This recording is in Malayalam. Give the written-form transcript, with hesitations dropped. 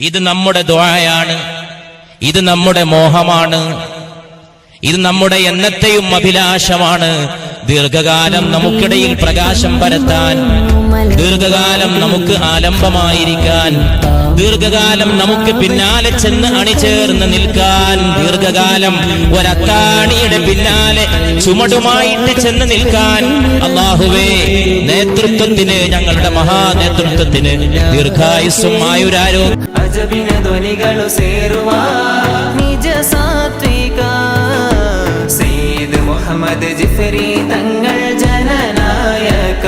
ഇത് നമ്മുടെ ദുആയാണ്, ഇത് നമ്മുടെ മോഹമാണ്, ഇത് നമ്മുടെ എന്നത്തെയും അഭിലാഷമാണ്. ദീർഘകാലം നമുക്കിടയിൽ പ്രകാശം പരത്താൻ, ദീർഘകാലം നമുക്ക് ആലംബമായിരിക്കാൻ, ദീർഘകാലം നമുക്ക് പിന്നാലെ ചെന്ന് അണിചേർന്ന് നിൽക്കാൻ, ദീർഘകാലം ഒരത്താണിയുടെ പിന്നാലെ ചുമടുമായിട്ട് ചെന്ന് നിൽക്കാൻ. അല്ലാഹുവേ, നേതൃത്വത്തിന്, ഞങ്ങളുടെ മഹാനേതൃത്വത്തിന് ദീർഘായുസ്സും ആയുരാരോഗ്യം. മുഹമ്മദ് ജിഫ്രി തങ്ങൾ ജനനായക.